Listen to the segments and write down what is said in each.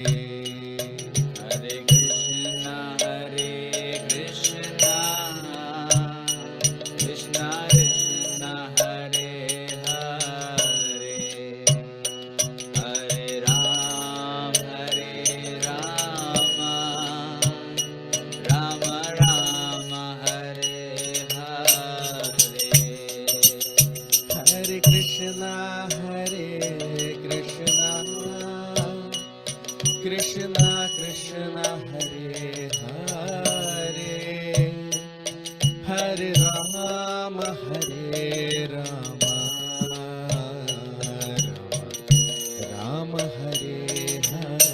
Hare Krishna, Krishna Krishna, Hare Hare, Hare Ram, Rama Rama, Hare Hare. Hare Krishna, Krishna Krishna, Hare Hare, Hare Rama, Rama Hare Hare.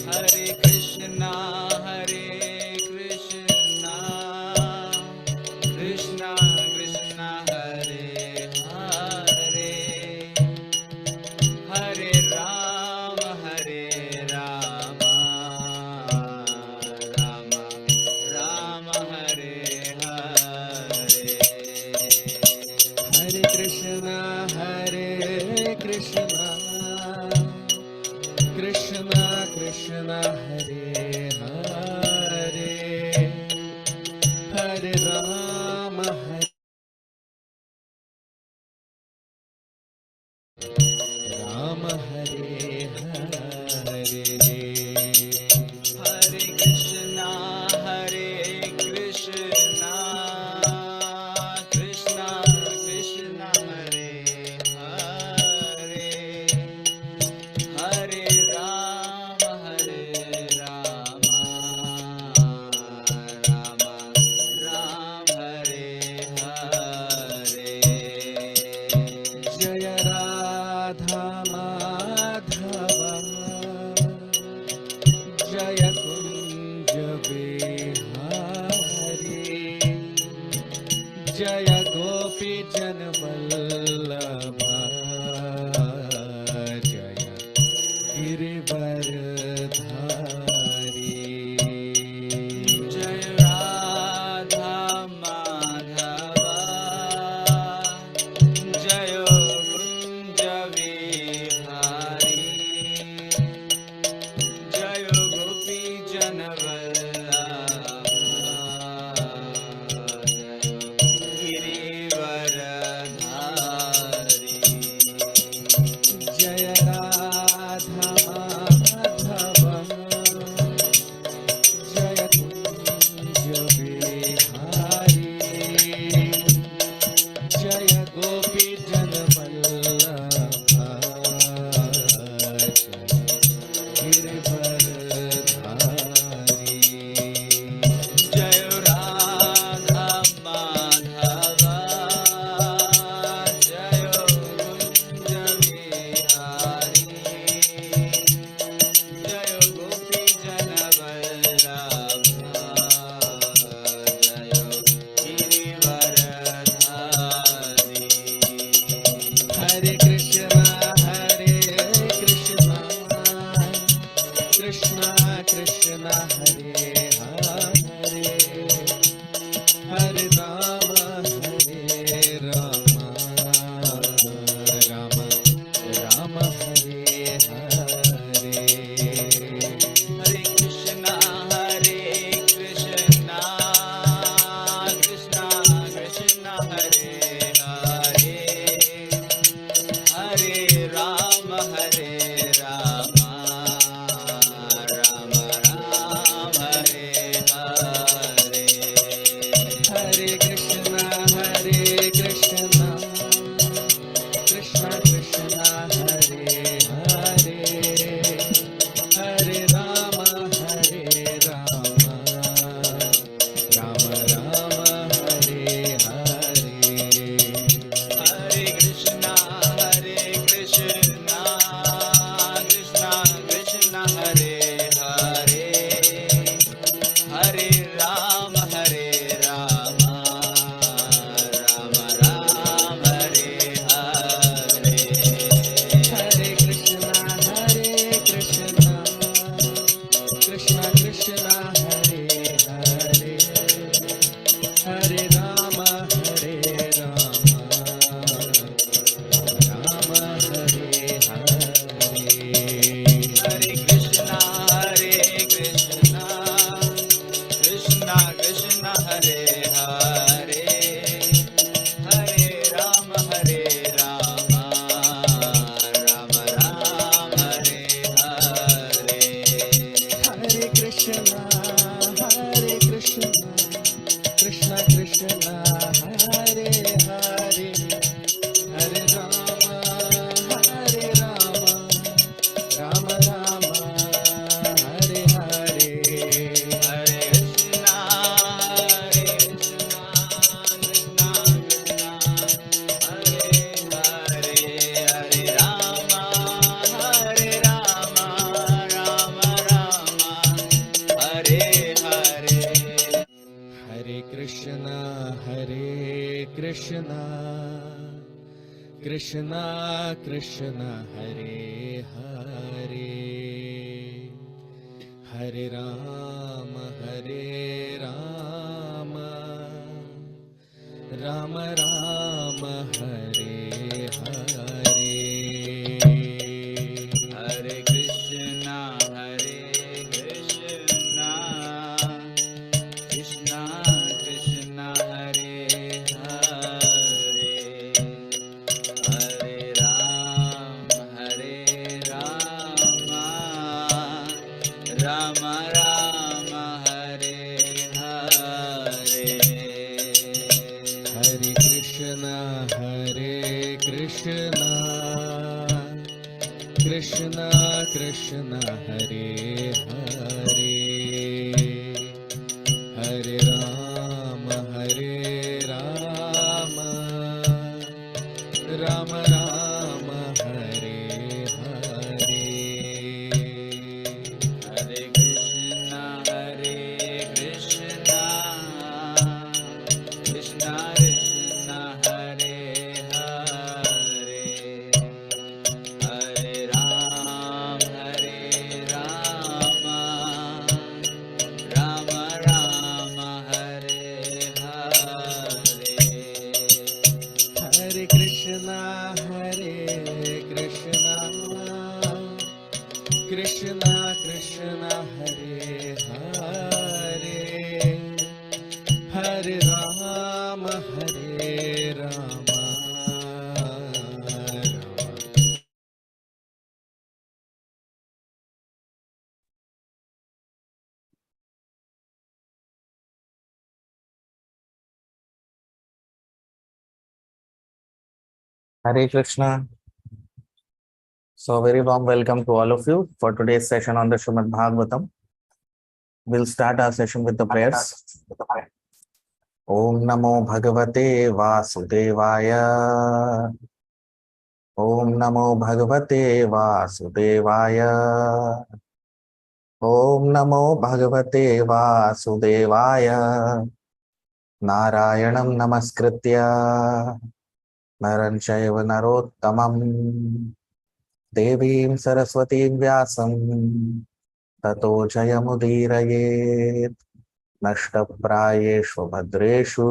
Hare Krishna, Krishna Krishna, Hare Hare, Hare Rama, Rama Rama, Hare Hare. Hare Krishna, Krishna Krishna, Hare Hare, Hare Rama, Rama Hare Hare. Hare Krishna, Krishna Krishna, Hare Hare, Hare Rama, Krishna, Krishna Krishna Hare Hare, Hare Rama Hare Rama, Rama Rama Hare Hare. Hare Krishna, Krishna Krishna Hare Hare, Hare Rama, Rama Rama Hare Hare. Hare Krishna, Krishna Krishna Hare Hare, Hare Rama, Rama Rama Hare Hare. Hare Krishna, Krishna Krishna Hare Hare, Hare Rama, Rama Rama Hare Hare. Hare Krishna, Krishna Krishna Hare Hare, Hare Rama, Rama Hare Krishna. So, very warm welcome to all of you for today's session on the Srimad Bhagavatam. We'll start our session with the prayers. Om Namo Bhagavate Vasudevaya. Om Namo Bhagavate Vasudevaya. Om Namo Bhagavate Vasudevaya. Narayanam Namaskritya Naran Chaiva Narottamam Devim Saraswatim Vyasam Tato Jayamudiraye Nashtaprayeshu Bhadreshu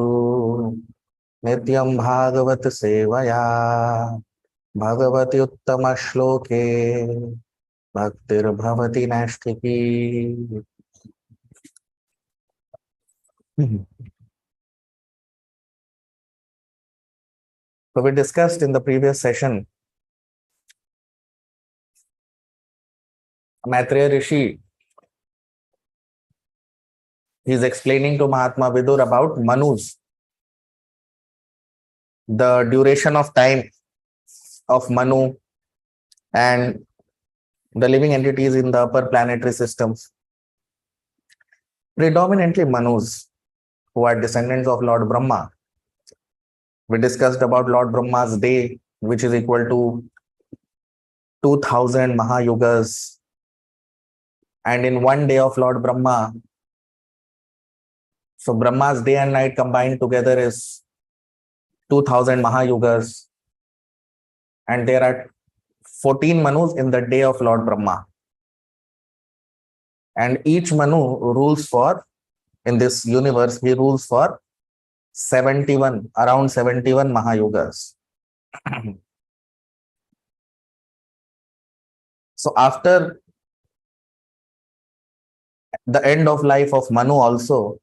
Nityam Bhagavat Sevaya Bhagavati Uttama Shloke Bhaktir Bhavati Nashtiki. So we discussed in the previous session, Maitreya Rishi, he is explaining to Mahatma Vidur about Manus, the duration of time of Manu and the living entities in the upper planetary systems. Predominantly Manus, who are descendants of Lord Brahma. We discussed about Lord Brahma's day, which is equal to 2000 Mahayugas. And in one day of Lord Brahma, so Brahma's day and night combined together is 2000 Mahayugas. And there are 14 Manus in the day of Lord Brahma. And each Manu rules for, in this universe, he rules for 71, around 71 Mahayugas. So after the end of life of Manu also,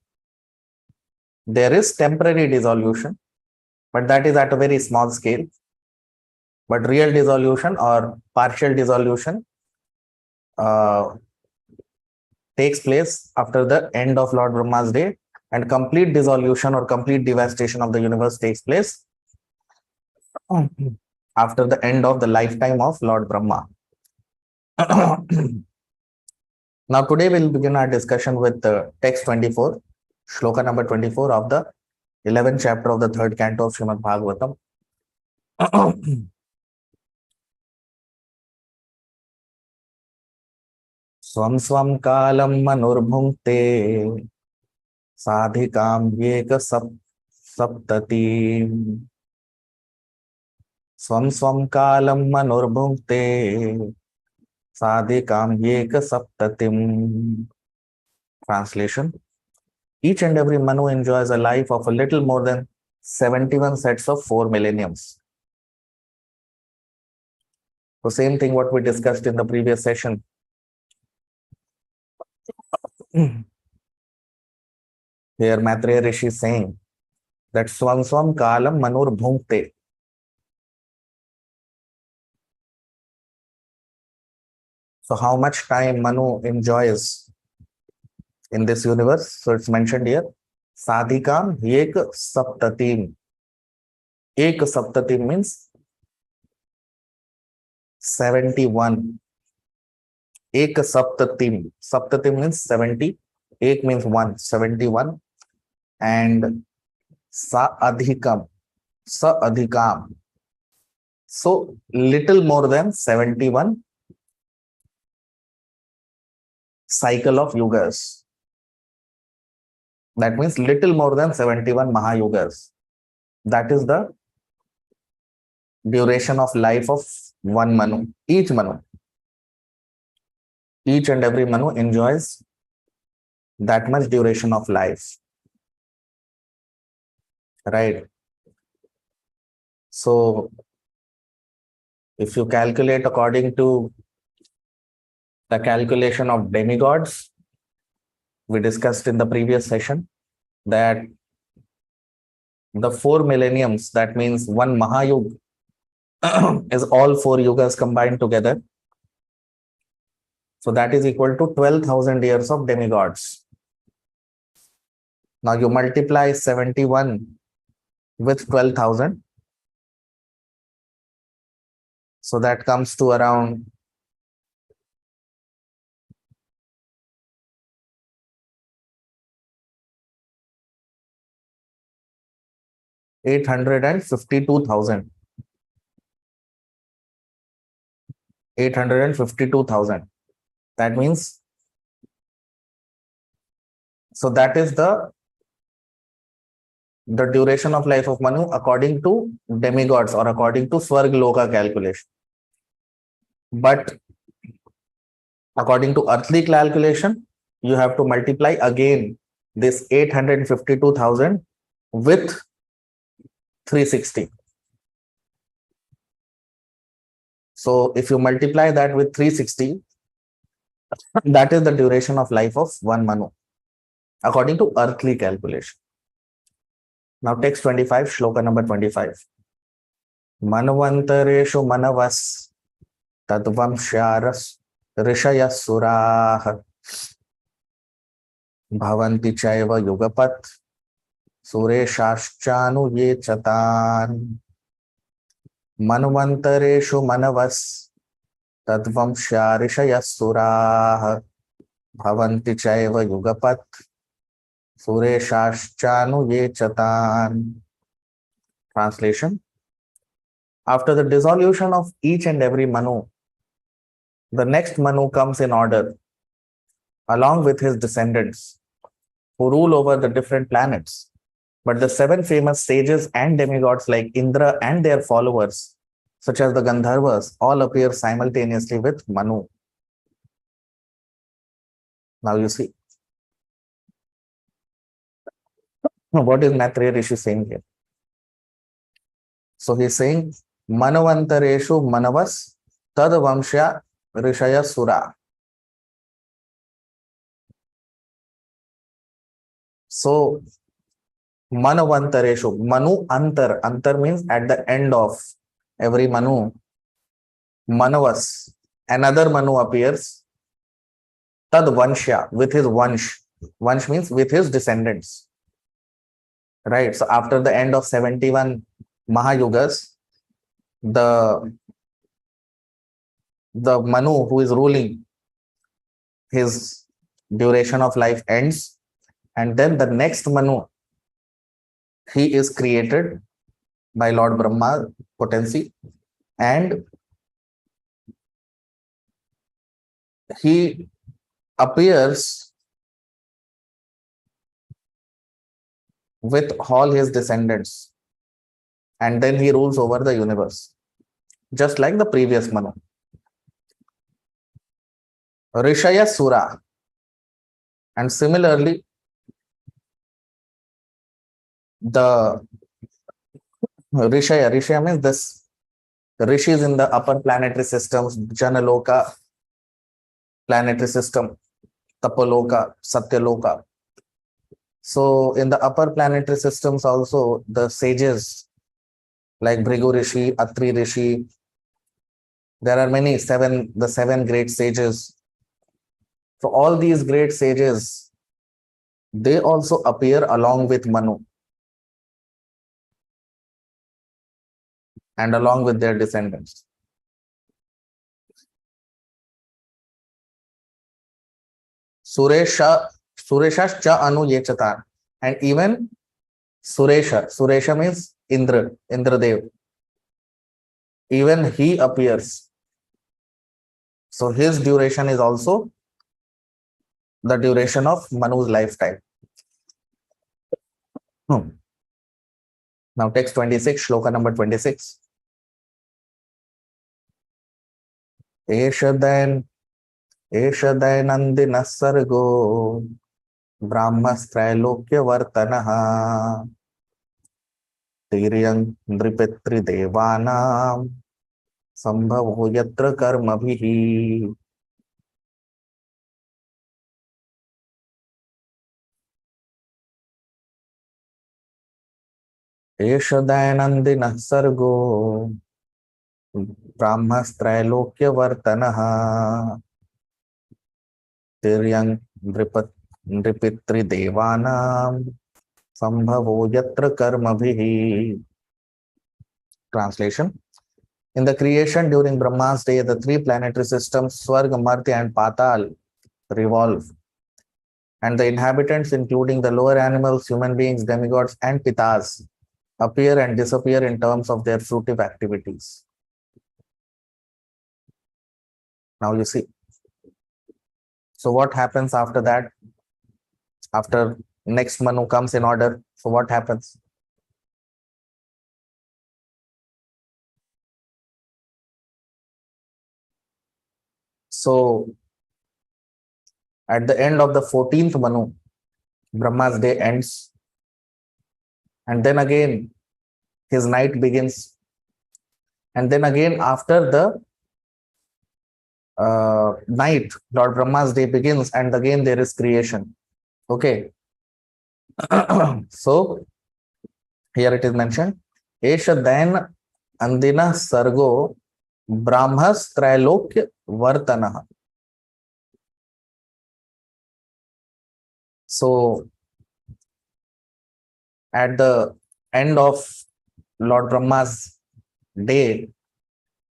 there is temporary dissolution, but that is at a very small scale. But real dissolution or partial dissolution takes place after the end of Lord Brahma's day, and complete dissolution or complete devastation of the universe takes place after the end of the lifetime of Lord Brahma. Now today we'll begin our discussion with text 24, shloka number 24 of the 11th chapter of the 3rd canto of Srimad Bhagavatam. Swam swam kalam manurbhungte sadhikam सप्ततीम् स्वं स्वं कालं मनुर्भुङ्क्ते साधिकां एकसप्ततिम्. Translation: each and every Manu enjoys a life of a little more than 71 sets of 4 millenniums. The same thing what we discussed in the previous session. Here Maitreya Rishi is saying that Swam Swam Kalam Manur Bhunkte. So how much time Manu enjoys in this universe? So it's mentioned here. Sadhikam Ek Saptatim. Ek Saptatim means 71. Ek Saptatim. Saptatim means 70. Ek means 1, 71. And Sa Adhikam. Sa Adhikam. So little more than 71 cycle of yugas. That means little more than 71 Mahayugas. That is the duration of life of one Manu. Each Manu. Each and every Manu enjoys that much duration of life. Right. So if you calculate according to the calculation of demigods, we discussed in the previous session that the 4 millenniums, that means one Mahayug, is all 4 yugas combined together. So that is equal to 12,000 years of demigods. Now you multiply 71 with 12,000. So that comes to around 852,000. 852,000. That means, so that is the duration of life of Manu according to demigods or according to Swargloka calculation. But according to earthly calculation, you have to multiply again this 852,000 with 360. So if you multiply that with 360, that is the duration of life of one Manu, according to earthly calculation. Now text 25, shloka number 25. Manvantareshu manavas tadvamsharas rishayas surah bhavanti chaiva yugapat sureshashchanu ye chatan. Manvantareshu manavas tadvamsharishayas surah bhavanti chaiva yugapat sureshashchanu ye chatan. Translation: after the dissolution of each and every Manu, the next Manu comes in order along with his descendants who rule over the different planets. But the 7 famous sages and demigods like Indra and their followers, such as the Gandharvas, all appear simultaneously with Manu. Now you see. What is Maitreya Rishi saying here? So he's saying, Manavantareshu manavas tadvamsha rishaya sura. So Manavantareshu, Manu Antar. Antar means at the end of every Manu. Manavas, another Manu appears. Tadvansha, with his vansh. Vansh means with his descendants. Right. So after the end of 71 Mahayugas, the Manu who is ruling, his duration of life ends, and then the next Manu, he is created by Lord Brahma potency, and he appears with all his descendants, and then he rules over the universe, just like the previous Manu. Rishaya Sura, and similarly, the Rishaya means this rishis in the upper planetary systems, Janaloka planetary system, Tapaloka, Satyaloka. So in the upper planetary systems also, the sages like Bhrigu Rishi, Atri Rishi, there are many, the seven great sages. So all these great sages, they also appear along with Manu and along with their descendants. Suresha cha anu yechatan, and even Suresha means Indradev, even he appears. So his duration is also the duration of Manu's lifetime. Now text 26, shloka number 26. Esha Dayanandina Sargo Brahmastralokya Vartanaha Tiryang Nripetri Devanam Sambhavo Yatra Karmabhihi. Esha Dayanandina Sargo Brahmastralokya Vartanaha Tiryang Nripetri Devanam Sambhavo Yatra Karmabhihi. Translation. In the creation during Brahma's day, the three planetary systems, Swarga, Martya and Patal, revolve. And the inhabitants, including the lower animals, human beings, demigods, and pitas, appear and disappear in terms of their fruitive activities. Now you see. So what happens after that? After next Manu comes in order, so what happens? So at the end of the 14th Manu, Brahma's day ends. And then again, his night begins. And then again, after the night, Lord Brahma's day begins, and again there is creation. Okay. So here it is mentioned, Esha Dayan Andina Sargo Brahmas Trailokya Vartanaha. So at the end of Lord Brahma's day,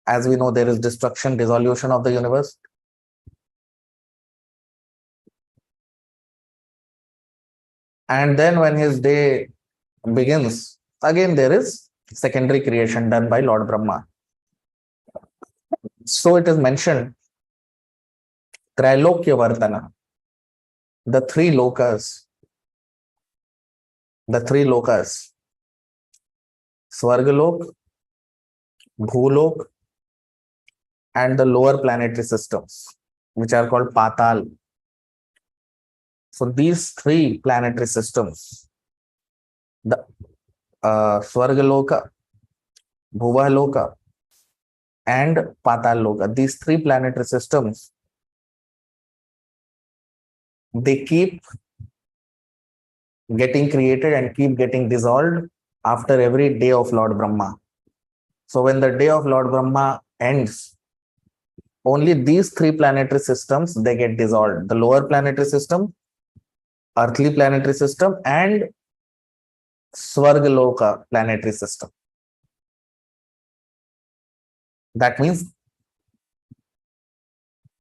as we know, there is destruction, dissolution of the universe. And then when his day begins, again there is secondary creation done by Lord Brahma. So it is mentioned, Trailokya Vartana, the three lokas, Swargalok, Bhulok, and the lower planetary systems, which are called Patal. So these three planetary systems, the Swargaloka, Bhuvaloka, and Pataloka, these three planetary systems, they keep getting created and keep getting dissolved after every day of Lord Brahma. So when the day of Lord Brahma ends, only these three planetary systems, they get dissolved. The lower planetary system, earthly planetary system, and Swargaloka planetary system. That means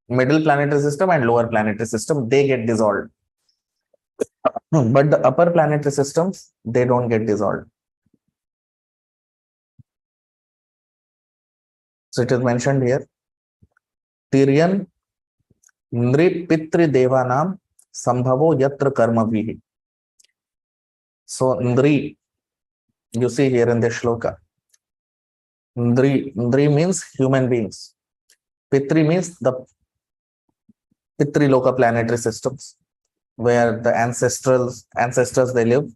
middle planetary system and lower planetary system, they get dissolved. But the upper planetary systems, they don't get dissolved. So it is mentioned here, Tiryan Nripitri Devanam Sambhavo Yatra Karmabhihi. So Ndri, you see here in this shloka, Ndri means human beings. Pitri means the Pitri-loka planetary systems where the ancestors they live.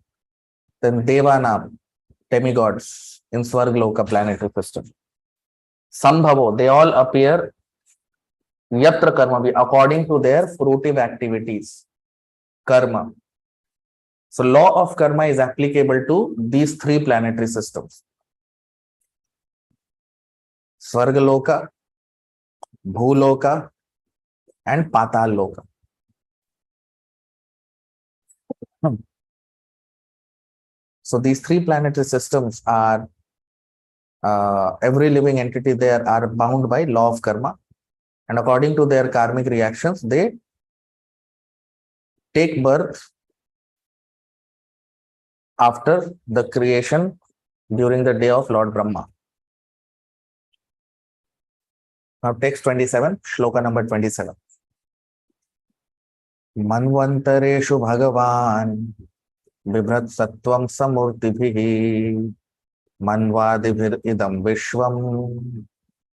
Then Devanam, demigods in Svargaloka planetary system. Sambhavo, they all appear yatra karma according to their fruitive activities. Karma. So law of karma is applicable to these three planetary systems. Svargaloka, Bhuloka, and Patal Loka. So these three planetary systems are every living entity there are bound by law of karma, and according to their karmic reactions, they take birth after the creation during the day of Lord Brahma. Now text 27, shloka number 27. Manvantareshu Bhagavan Bibhrat Sattvam Samurtibhihi Manvadibhir Idam Vishwam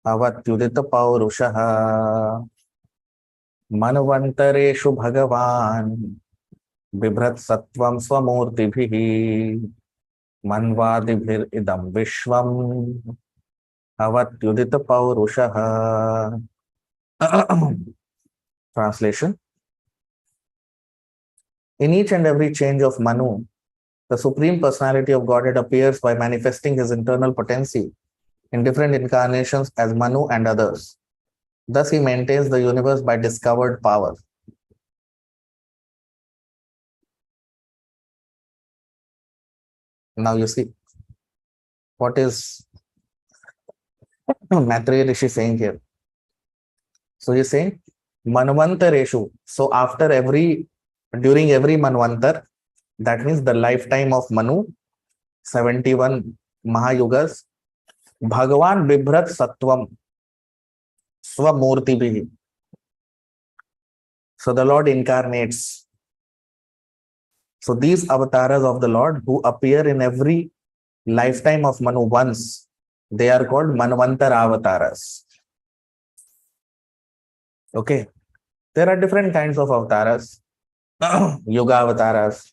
Avatyudita Paurushaha. Manvantareshu Bhagavan Bibhrat Sattvam Swamurtibhihi Manvadibhir Idam Vishwam Avatyudita Paurushaha. Translation. In each and every change of Manu, the Supreme Personality of Godhead appears by manifesting his internal potency in different incarnations as Manu and others. Thus, he maintains the universe by discovered power. Now you see, what is Maitreya Rishi saying here? So he's saying, Manvantareshu. So during every Manvantar, that means the lifetime of Manu, 71 Mahayugas, Bhagavan Bibhrat Sattvam Swamurtibhihi. So the Lord incarnates. So these avatars of the Lord who appear in every lifetime of Manu once, they are called Manvantar avatars. Okay. There are different kinds of avatars. Yuga avatars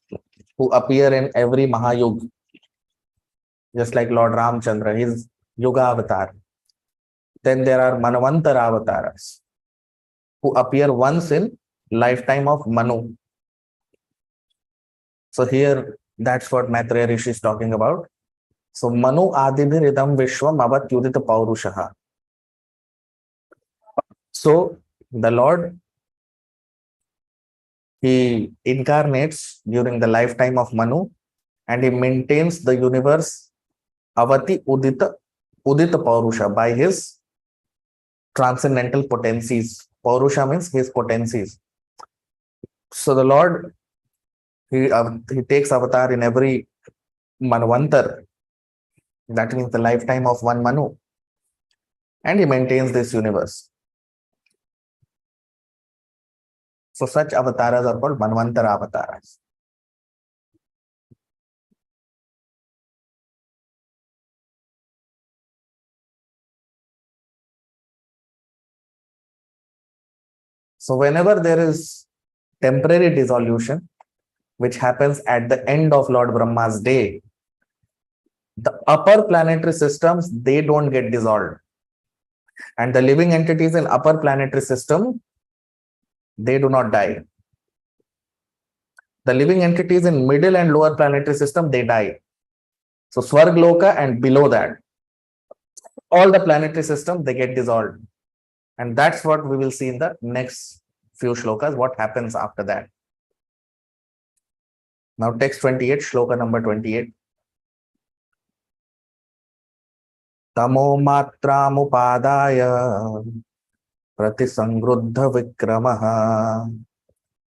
who appear in every Mahayug, just like Lord Ramchandra, his Yuga avatar. Then there are Manvantar avatars who appear once in lifetime of Manu. So here, that's what Maitreya Rishi is talking about. So Manu Adibhir Idam Vishwam Avatyudita Paurushaha. So the Lord, he incarnates during the lifetime of Manu and he maintains the universe Avati Udita Paurusha by his transcendental potencies. Paurusha means his potencies. So the Lord, he takes avatar in every Manvantar. That means the lifetime of one Manu. And he maintains this universe. So such avatars are called Manvantar avatars. So whenever there is temporary dissolution, which happens at the end of Lord Brahma's day, the upper planetary systems, they don't get dissolved. And the living entities in upper planetary system, they do not die. The living entities in middle and lower planetary system, they die. So Svargaloka and below that, all the planetary system, they get dissolved. And that's what we will see in the next few shlokas, what happens after that. Now text 28, shloka number 28. Tamo matramupadaya pratisamruddha vikramaha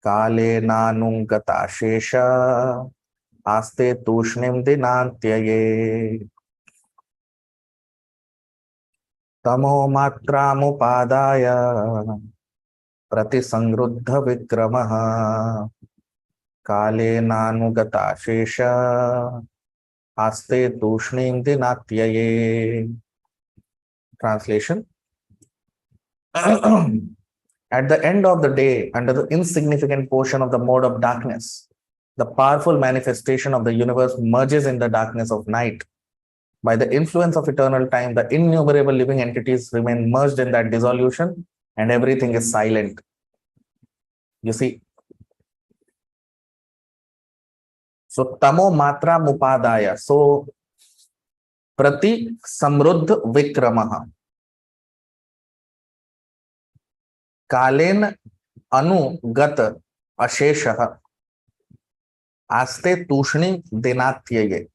kale nanungata shesha aste tushnim dinantyaye. Tamo matramupadaya pratisamruddha vikramaha कालेनानुगता शेष आस्ते तूष्णीं दिनात्यये. Translation. At the end of the day, under the insignificant portion of the mode of darkness, the powerful manifestation of the universe merges in the darkness of night. By the influence of eternal time, the innumerable living entities remain merged in that dissolution and everything is silent. You see. So, tamo matra mupadaya. So, prati samruddh vikramaha. कालेन अनुगत अशेषः आस्ते तूष्णी दिनात्यये.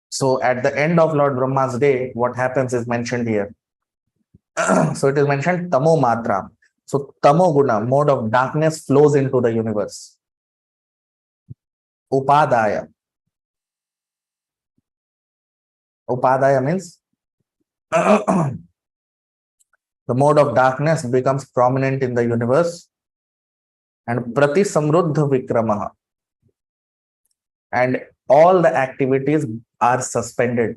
So at the end of Lord Brahma's day, what happens is mentioned here. So it is mentioned tamo matra. So tamo guna, mode of darkness, flows into the universe. Upadaya. Upadaya means the mode of darkness becomes prominent in the universe, and prati samruddha vikramaha, and all the activities are suspended.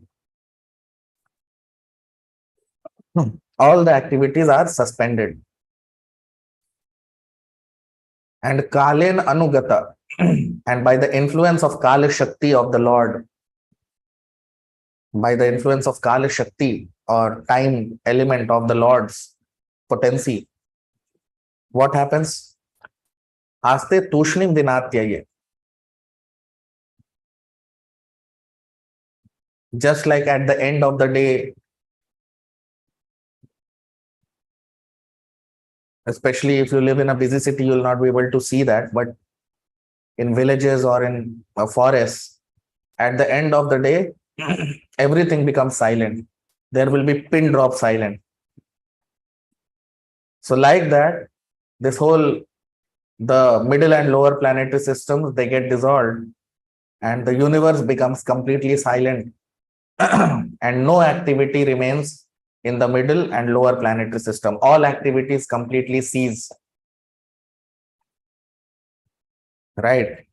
All the activities are suspended. And kalen anugata, and by the influence of Kala Shakti of the Lord, by the influence of Kala Shakti or time element of the Lord's potency, what happens? Aste tushnim dinatyaye. Just like at the end of the day, especially if you live in a busy city, you will not be able to see that. But in villages or in forests, at the end of the day, everything becomes silent. There will be pin drop silent. So like that, this whole, the middle and lower planetary systems, they get dissolved and the universe becomes completely silent and no activity remains in the middle and lower planetary system. All activities completely cease. Right?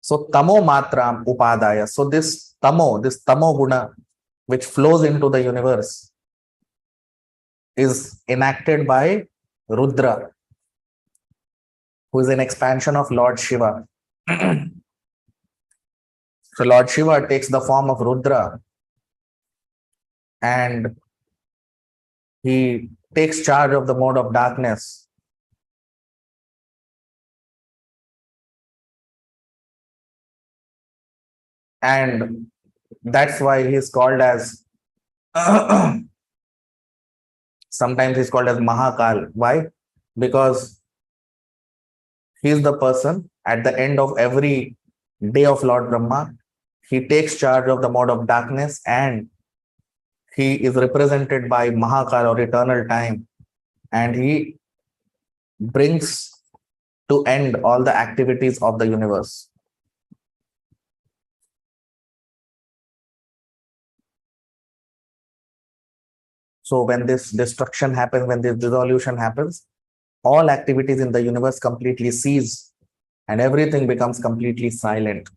So tamo matram upadaya. So this tamo guna, which flows into the universe, is enacted by Rudra, who is an expansion of Lord Shiva. So Lord Shiva takes the form of Rudra and he takes charge of the mode of darkness. And that's why he is called as sometimes he's called as Mahakal. Why? Because he is the person at the end of every day of Lord Brahma. He takes charge of the mode of darkness and he is represented by Mahakal or eternal time, and he brings to end all the activities of the universe. So when this destruction happens, when this dissolution happens, all activities in the universe completely cease and everything becomes completely silent.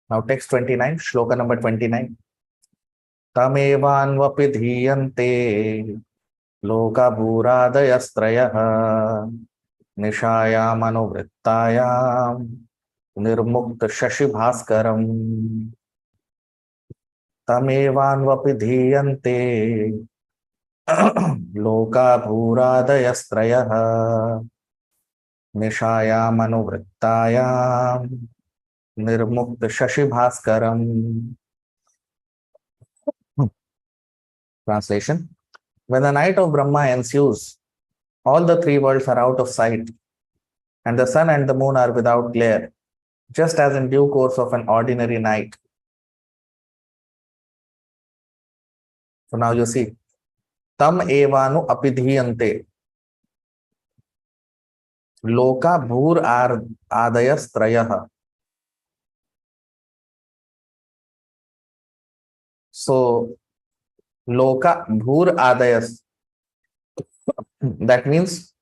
Now text 29, shloka number 29. Tamevanvapi dhiyante loka bhuradayasтрayah nishayam anuvrittayam nirmukta shashi bhaskaram. Tamevanvapi dhiyante loka bhuradayasтрayah nishayam anuvrittayam nirmukta shashi bhaskaram. Translation. When the night of Brahma ensues, all the three worlds are out of sight, and the sun and the moon are without glare, just as in due course of an ordinary night. So now you see, tam evanu apidhiyante loka bhur adayas trayah. So loka bhur adayas, that means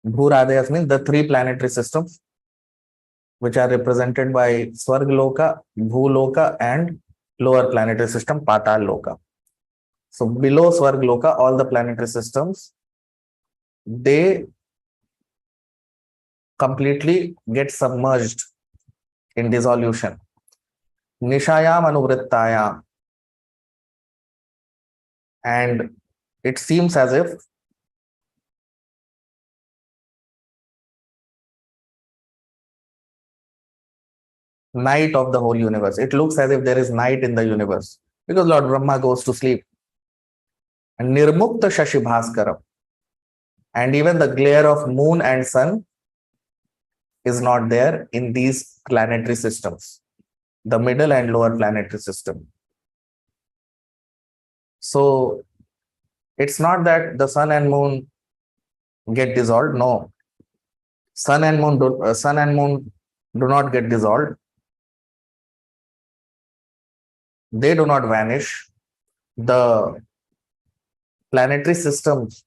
bhur adayas means the three planetary systems which are represented by Swargloka, Bhuloka, and lower planetary system Patal Loka. So below Swargloka, all the planetary systems, they completely get submerged in dissolution. Nishayam Anuvrittayam. And it seems as if night of the whole universe. It looks as if there is night in the universe because Lord Brahma goes to sleep. And Nirmukta Shashi Bhaskaram. And even the glare of moon and sun is not there in these planetary systems, the middle and lower planetary system. So it's not that the sun and moon get dissolved. No, sun and moon do not get dissolved. They do not vanish. The planetary systems,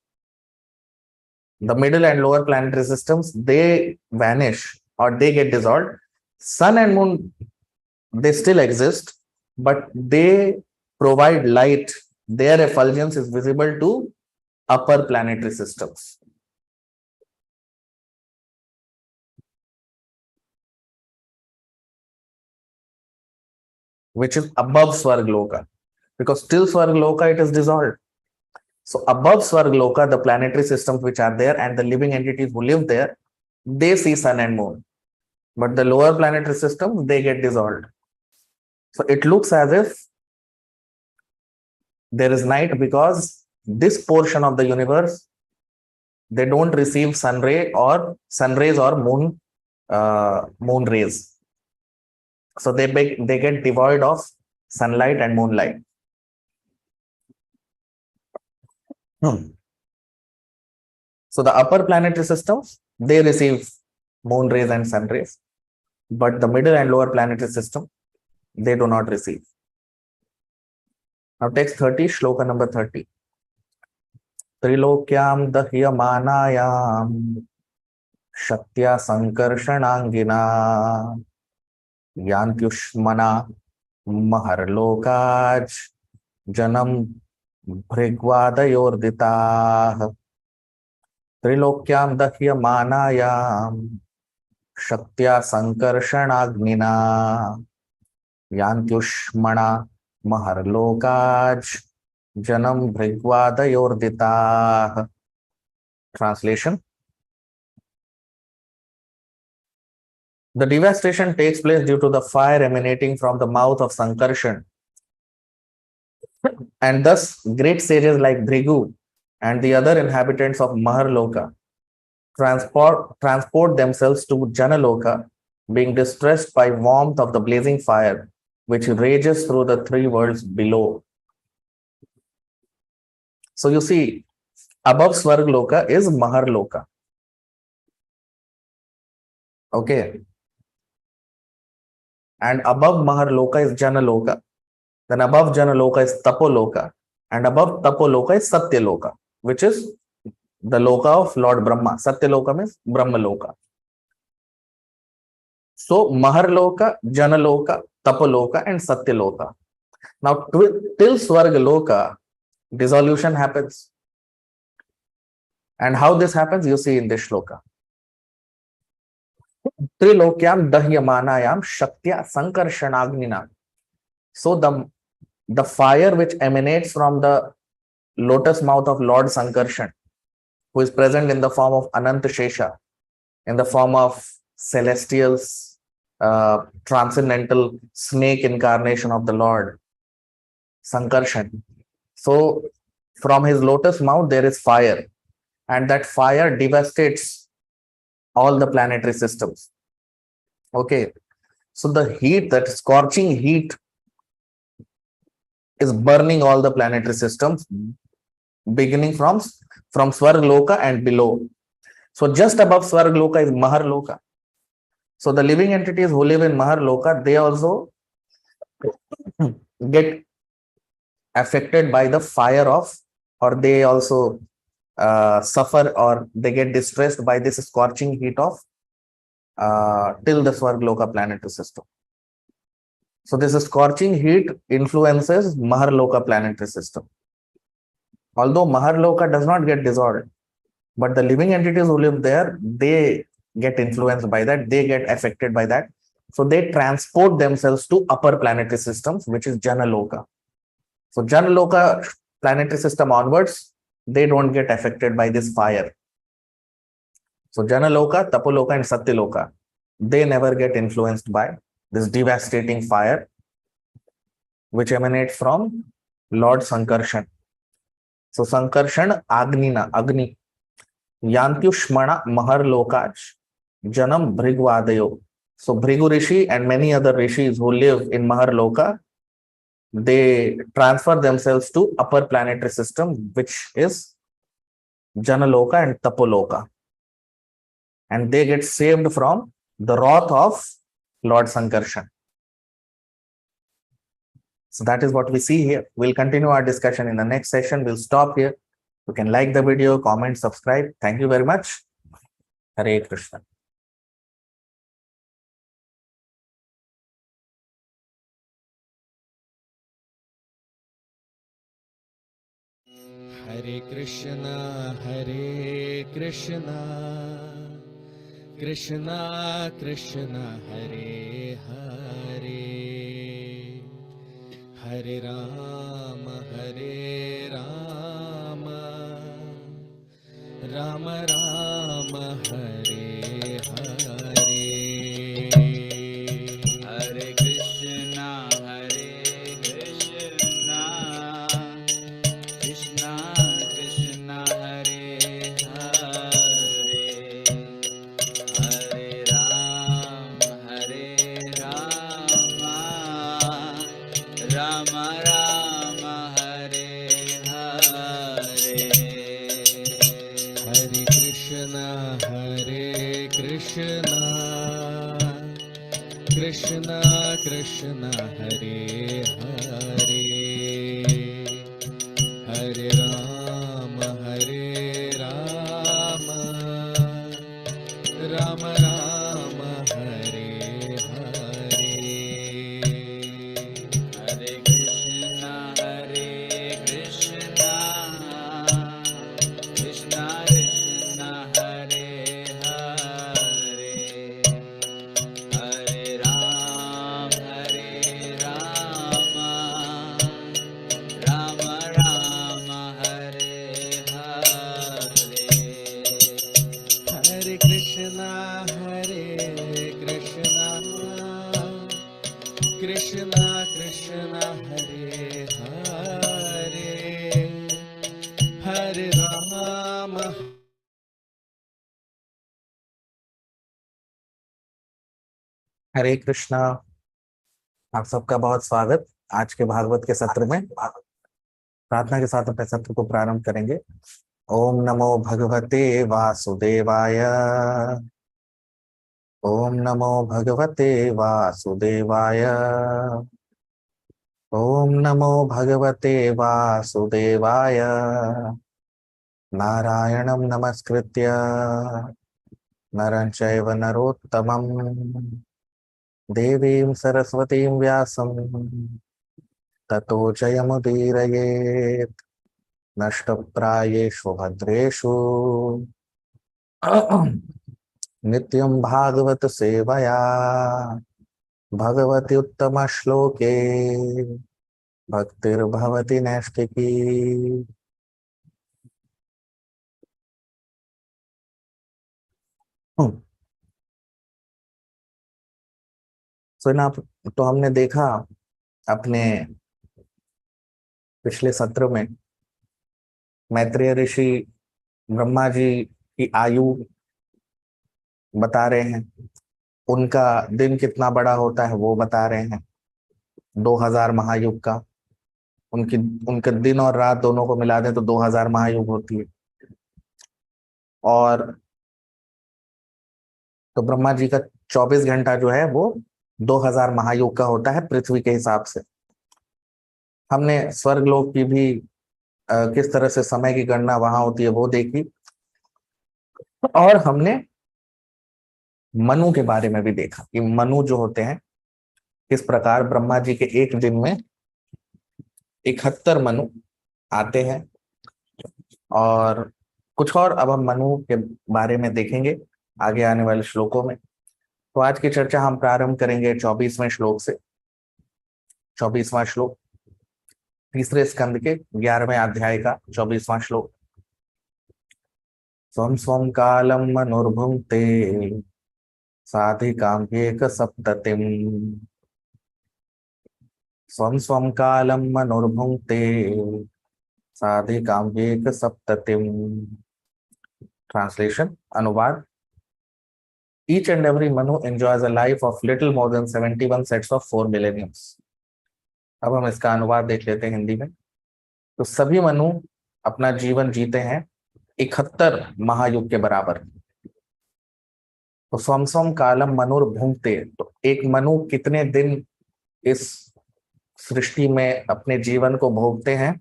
the middle and lower planetary systems, they vanish or they get dissolved. Sun and moon, they still exist, but they provide light. Their effulgence is visible to upper planetary systems. Which is above Swargloka. Because still Swargloka, it is dissolved. So above Swargloka, the planetary systems which are there and the living entities who live there, they see sun and moon. But the lower planetary systems, they get dissolved. So it looks as if there is night because this portion of the universe, they don't receive sun rays or moon rays. So they get devoid of sunlight and moonlight. So the upper planetary systems, they receive moon rays and sun rays, but the middle and lower planetary system, they do not receive. Now text 30, shloka number 30. Trilokyam dahyamanayam shaktya sankarshanangina yantyushmana maharlokaj janam bhrigvadayorditah. Trilokyam dahyamanayam shaktya sankarshanagnia yantyushmana maharlokaj janam bhrigvadayorditah. Translation. The devastation takes place due to the fire emanating from the mouth of Sankarshan. And thus, great sages like Dhrigu and the other inhabitants of Maharloka transport themselves to Janaloka, being distressed by warmth of the blazing fire, which rages through the three worlds below. So you see, above Swargloka is Maharloka. Okay. And above Maharloka is Janaloka. Then above Janaloka is Tapoloka. And above Tapoloka is Satyaloka, which is the Loka of Lord Brahma. Satyaloka means Brahmaloka. So Maharloka, Janaloka, Tapoloka, and Satyaloka. Now till Swargaloka, dissolution happens. And how this happens, you see in this shloka. Trilokyam dahyamanayam shaktya sankarshanagnia. So the fire which emanates from the lotus mouth of Lord Sankarshan, who is present in the form of Ananta Shesha, in the form of celestial, transcendental snake incarnation of the Lord Sankarshan. So from his lotus mouth, there is fire, and that fire devastates all the planetary systems. Okay. So the heat, that scorching heat, is burning all the planetary systems, beginning from Swargloka and below. So just above Swargloka is Maharloka. So the living entities who live in Maharloka, they also get affected by the fire of, or they also suffer or they get distressed by this scorching heat of till the Swargloka planetary system. So this scorching heat influences Maharloka planetary system. Although Maharloka does not get dissolved, but the living entities who live there, they get influenced by that, they get affected by that. So they transport themselves to upper planetary systems, which is Janaloka. So Janaloka planetary system onwards, they don't get affected by this fire. So Janaloka, Tapoloka, and Satyaloka, they never get influenced by this devastating fire, which emanates from Lord Sankarshan. So Sankarshan Agnina, Agni, Yantyushmana Maharlokach, Janam Bhrigvadayo. So Bhrigu Rishi and many other rishis who live in Maharloka, they transfer themselves to upper planetary system, which is Janaloka and Tapoloka. And they get saved from the wrath of Lord Sankarshan. So that is what we see here. We'll continue our discussion in the next session. We'll stop here. You can like the video, comment, subscribe. Thank you very much. Hare Krishna. Hare Krishna, Krishna Krishna, Hare Hare, Hare Rama, Rama Rama, Hare Hare. Hare Krishna, Krishna Krishna, Hare Hare, Hare Ram, Rama Rama, Hare Hare. Hare Krishna, Krishna Krishna, Hare Hare, Hare Rama, Rama Rama, Hare Hare. Hare Krishna, Krishna Krishna, Hare Hare, Hare Ram, Rama Rama, Hare Hare. Hare Krishna, Krishna Krishna, Hare Hare, Hare Rama. हरे कृष्णा। आप सबका बहुत स्वागत आज के भागवत के सत्र में। प्रार्थना के साथ अपने सत्र को प्रारंभ करेंगे। ओम नमो भगवते वासुदेवाय, ओम नमो भगवते वासुदेवाय, ओम नमो भगवते वासुदेवाय। नारायणं नमस्कृत्य नरं चैव नरोत्तमं देवीं सरस्वतीं व्यासं ततो जयमुदीरयेत्। नष्टप्रायेषु भद्रेषु नित्यं भागवत सेवया भगवति उत्तम श्लोके भक्तिर्भवति नैष्ठिकी। सुना तो हमने देखा अपने पिछले सत्र में मैत्रेय ऋषि ब्रह्मा जी की आयु बता रहे हैं, उनका दिन कितना बड़ा होता है वो बता रहे हैं, 2000 महायुग का। उनके दिन और रात दोनों को मिला दें तो 2000 महायुग होती है। और तो ब्रह्मा जी का 24 घंटा जो है वो 2000 महायुग का होता है पृथ्वी के हिसाब से। हमने स्वर्गलोक की भी किस तरह से समय की गणना वहां होती है वो देखी, और हमने मनु के बारे में भी देखा कि मनु जो होते हैं किस प्रकार ब्रह्मा जी के एक दिन में 71 मनु आते हैं। और कुछ और अब हम मनु के बारे में देखेंगे आगे आने वाले श्लोकों में। तो आज की चर्चा हम प्रारंभ करेंगे 24वें श्लोक से। 24वां श्लोक तीसरे स्कंद के 11वें अध्याय का 24वां श्लोक। स्वम स्वम कालम मनुर्भुंक्ते साधिकां एक सप्ततिम। स्वम स्वम कालम मनुर्भुंक्ते साधिकां एक सप्ततिम। ट्रांसलेशन, अनुवाद। Each and every Manu enjoys a life of little more than 71 sets of 4 millenniums. अब हम इसका अनुवाद देख लेते हैं हिंदी में। तो सभी मनु अपना जीवन जीते हैं 71 महायुग के बराबर। तो स्वम स्वम कालम मनुर भुंक्ते, तो एक मनु कितने दिन इस सृष्टि में अपने जीवन को भोगते हैं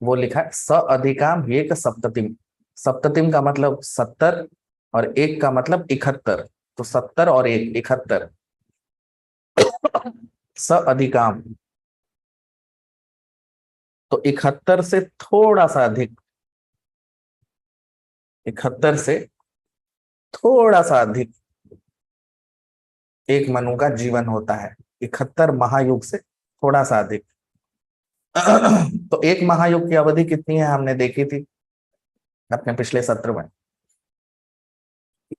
वो लिखा है स अधिकाम एक सप्ततिम। सप्ततिम का मतलब 70 और एक का मतलब 71। तो 70 और एक 71। स अधिकाम, तो 71 से थोड़ा सा अधिक, 71 से थोड़ा सा अधिक एक मनु का जीवन होता है। 71 महायुग से थोड़ा सा अधिक। तो एक महायुग की अवधि कितनी है हमने देखी थी अपने पिछले सत्र में।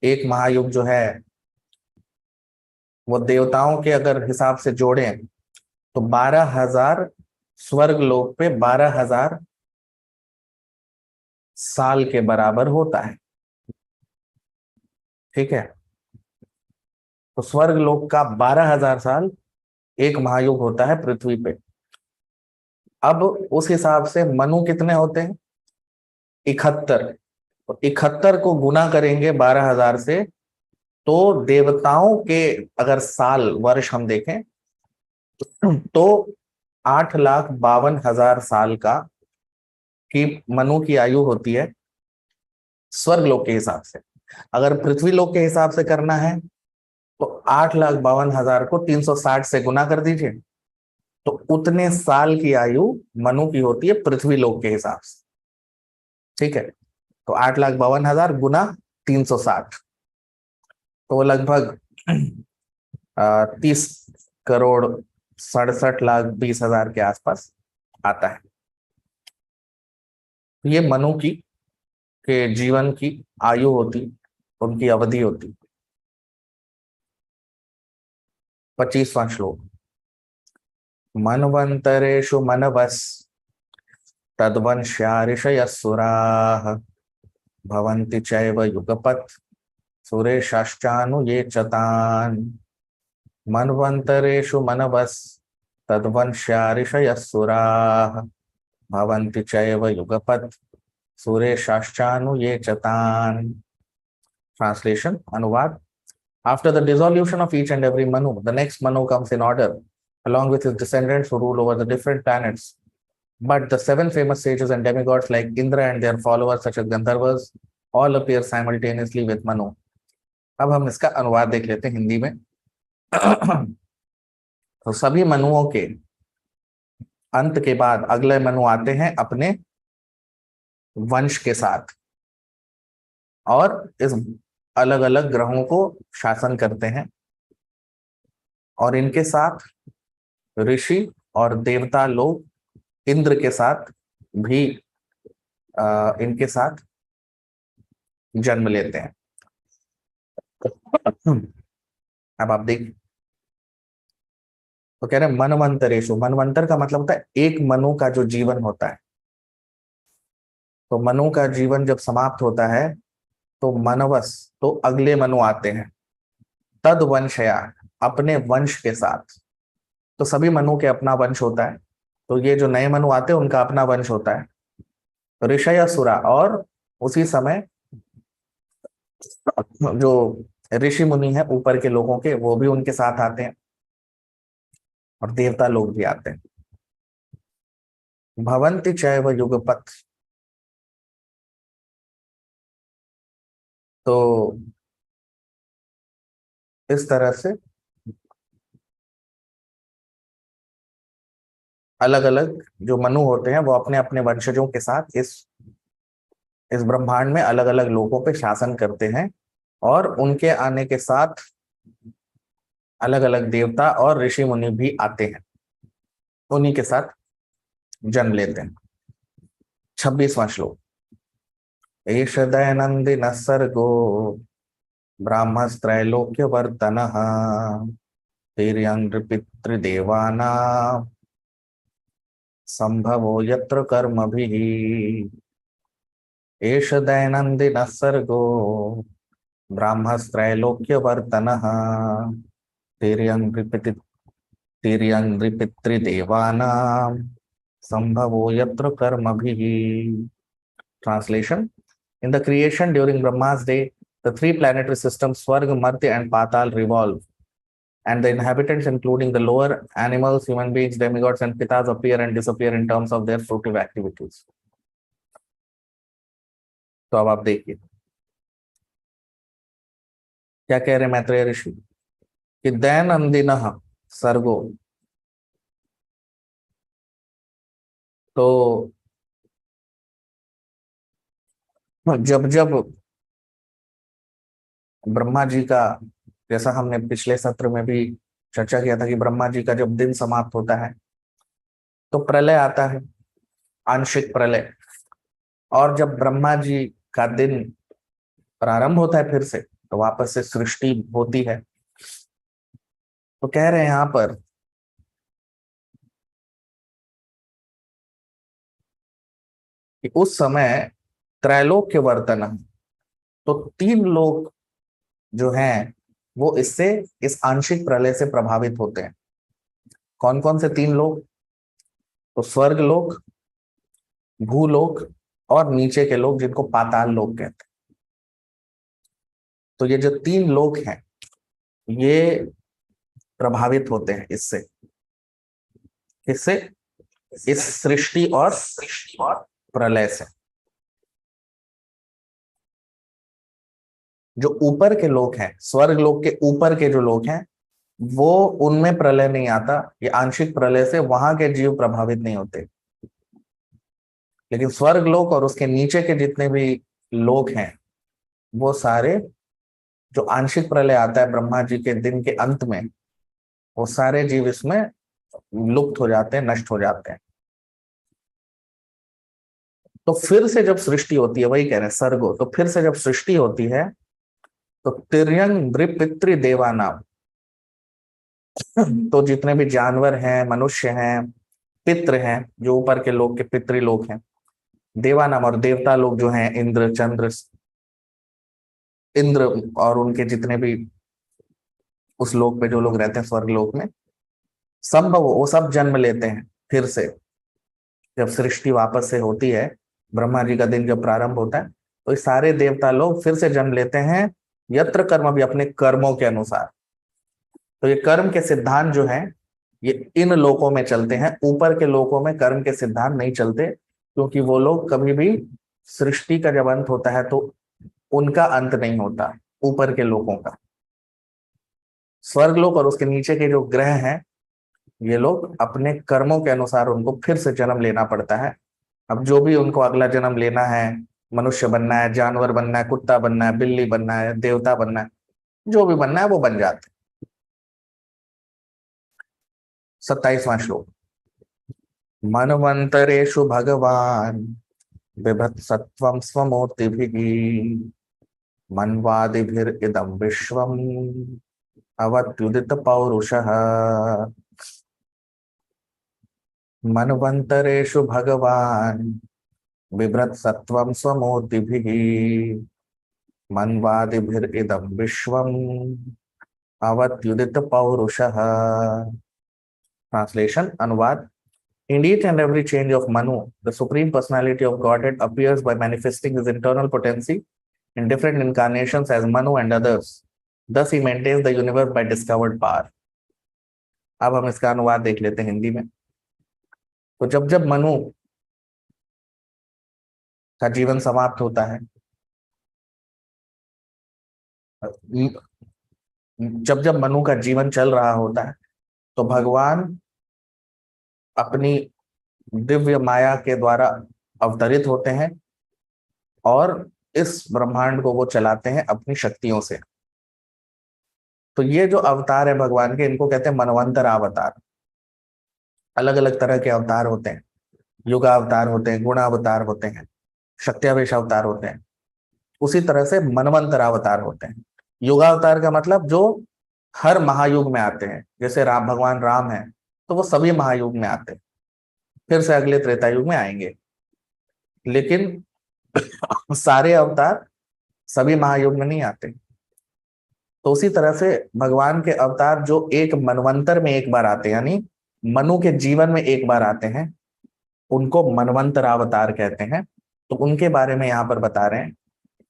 एक महायुग जो है वो देवताओं के अगर हिसाब से जोड़ें तो 12,000 स्वर्ग लोक पे 12,000 साल के बराबर होता है। ठीक है, तो स्वर्ग लोक का 12,000 साल एक महायुग होता है पृथ्वी पे। अब उस हिसाब से मनु कितने होते हैं? 71। तो 71 को गुना करेंगे 12,000 से, तो देवताओं के अगर साल वर्ष हम देखें तो 8,52,000 साल का की मनु की आयु होती है स्वर्ग लोक के हिसाब से। अगर पृथ्वी लोक के हिसाब से करना है तो 8,52,000 को 360 से गुना कर दीजिए, तो उतने साल की आयु मनु की होती है पृथ्वी लोक के हिसाब से। ठीक है, तो 8,52,000 गुना 360, तो लगभग 30,67,20,000 के आसपास आता है। ये मनु की के जीवन की आयु होती, उनकी अवधि होती। 25वां श्लोक। मनवंतरेषु मनवस् तद्वंश्या ऋषयः भवन्ति चैव युगपत् सुरेशाश्चानुये च तान्। मनवंतरेषु मनवस् तद्वंश्या ऋषयः भवन्ति चैव युगपत् सुरेशाश्चानुये च तान्। ट्रांसलेशन, अनुवाद। After the dissolution of each and every Manu, the next Manu comes in order, along with his descendants who rule over the different planets. But the 7 famous sages and demigods like Indra and their followers such as Gandharvas all appear simultaneously with Manu. अब हम इसका अनुवाद देख लेते हैं हिंदी में। तो सभी मनुओं के अंत के बाद अगले मनु आते हैं अपने वंश के साथ, और इस अलग अलग ग्रहों को शासन करते हैं, और इनके साथ ऋषि और देवता लोग इंद्र के साथ भी इनके साथ जन्म लेते हैं। अब आप देख, तो कह रहे हैं मनवंतरेशु। मनवंतर का मतलब होता है एक मनु का जो जीवन होता है। तो मनु का जीवन जब समाप्त होता है तो मनवस, तो अगले मनु आते हैं तद वंशया, अपने वंश के साथ। तो सभी मनु के अपना वंश होता है, तो ये जो नए मनु आते हैं उनका अपना वंश होता है। ऋषय असुरा, और उसी समय जो ऋषि मुनि है ऊपर के लोगों के, वो भी उनके साथ आते हैं, और देवता लोग भी आते हैं। भवन्ति चैव युगपत्। तो इस तरह से अलग अलग जो मनु होते हैं वो अपने अपने वंशजों के साथ इस ब्रह्मांड में अलग अलग लोगों पे शासन करते हैं, और उनके आने के साथ अलग अलग देवता और ऋषि मुनि भी आते हैं, उन्हीं के साथ जन्म लेते हैं। 26वां श्लोक। एष दैनंदिन सर्गो ब्राह्मस्त्रैलोक्य वर्तनः पितृदेवानां संभवो यत्र कर्मभिः। एष दैनंदिन सर्गो ब्राह्मस्त्रैलोक्य वर्तनः पितृदेवानां संभवो यत्र कर्मभिः। Translation. In the creation during Brahma's day, the three planetary systems Swarga, Martya and Patal revolve, and the inhabitants, including the lower animals, human beings, demigods and pitas, appear and disappear in terms of their fruitive activities. तो अब आप देखिए क्या कह रहे मैत्रेय ऋषि कि दैनंदिनः सर्गो, तो जब जब ब्रह्मा जी का, जैसा हमने पिछले सत्र में भी चर्चा किया था कि ब्रह्मा जी का जब दिन समाप्त होता है तो प्रलय आता है, आंशिक प्रलय। और जब ब्रह्मा जी का दिन प्रारंभ होता है फिर से, तो वापस से सृष्टि होती है। तो कह रहे हैं यहां पर कि उस समय त्रैलोक्य वर्तन, तो तीन लोग जो हैं वो इससे, इस आंशिक प्रलय से प्रभावित होते हैं। कौन कौन से तीन लोग? तो स्वर्ग लोक, भूलोक और नीचे के लोग जिनको पाताल लोक कहते हैं। तो ये जो तीन लोग हैं ये प्रभावित होते हैं इससे, इससे इस सृष्टि और प्रलय से। जो ऊपर के लोग हैं, स्वर्ग लोक के ऊपर के जो लोग हैं, वो उनमें प्रलय नहीं आता, ये आंशिक प्रलय से वहां के जीव प्रभावित नहीं होते। लेकिन स्वर्ग लोक और उसके नीचे के जितने भी लोग हैं वो सारे, जो आंशिक प्रलय आता है ब्रह्मा जी के दिन के अंत में, वो सारे जीव इसमें लुप्त हो जाते हैं, नष्ट हो जाते हैं। तो फिर से जब सृष्टि होती है, वही कह रहे हैं सर्गो, तो फिर से जब सृष्टि होती है तो तिर्यंग पितृ देवानाम, तो जितने भी जानवर हैं, मनुष्य हैं, पितृ हैं, जो ऊपर के लोग के पितृ लोग हैं, देवानाम और देवता लोग जो हैं, इंद्र चंद्र, इंद्र और उनके जितने भी उस लोक पे जो लोग रहते हैं स्वर्ग लोक में, संभव वो सब जन्म लेते हैं फिर से। जब सृष्टि वापस से होती है, ब्रह्मा जी का दिन जब प्रारंभ होता है, तो ये सारे देवता लोग फिर से जन्म लेते हैं, यत्र कर्म, भी अपने कर्मों के अनुसार। तो ये कर्म के सिद्धांत जो हैं ये इन लोकों में चलते हैं, ऊपर के लोकों में कर्म के सिद्धांत नहीं चलते, क्योंकि वो लोग कभी भी, सृष्टि का जब अंत होता है तो उनका अंत नहीं होता ऊपर के लोगों का। स्वर्गलोक और उसके नीचे के जो ग्रह हैं, ये लोग अपने कर्मों के अनुसार उनको फिर से जन्म लेना पड़ता है। अब जो भी उनको अगला जन्म लेना है, मनुष्य बनना है, जानवर बनना है, कुत्ता बनना है, बिल्ली बनना है, देवता बनना है, जो भी बनना है वो बन जाते। 27वां श्लोक। मनवंतरेषु भगवान बिभत्सत्वं स्वमूर्तिभिः मन्वादिभिरिदं विश्वम् अवत्युदित पौरुषः। मनवंतरेषु भगवान बिभ्रत्सत्वं स्वमूर्तिभिः मन्वादिभिरिदं विश्वम् अवत्युदित पौरुषः। Translation, अनुवाद। In each and every change of Manu, the Supreme Personality of Godhead appears by manifesting his internal potency in different incarnations as Manu and others. Thus he maintains the universe by discovered power. अब हम इसका अनुवाद देख लेते हैं हिंदी में। तो जब जब मनु का जीवन समाप्त होता है। जब जब मनु का जीवन चल रहा होता है तो भगवान अपनी दिव्य माया के द्वारा अवतरित होते हैं और इस ब्रह्मांड को वो चलाते हैं अपनी शक्तियों से। तो ये जो अवतार है भगवान के, इनको कहते हैं मनवंतर अवतार। अलग अलग तरह के अवतार होते हैं, युगा अवतार होते हैं, गुण अवतार होते हैं, शक्त्यावेश अवतार होते हैं। उसी तरह से मनवंतर अवतार होते हैं। युगावतार का मतलब जो हर महायुग में आते हैं। जैसे राम, भगवान राम है तो वो सभी महायुग में आते हैं, फिर से अगले त्रेता युग में आएंगे। लेकिन सारे अवतार सभी महायुग में नहीं आते। तो उसी तरह से भगवान के अवतार जो एक मनवंतर में एक बार आते हैं, यानी मनु के जीवन में एक बार आते हैं, उनको मनवंतर अवतार कहते हैं। तो उनके बारे में यहाँ पर बता रहे हैं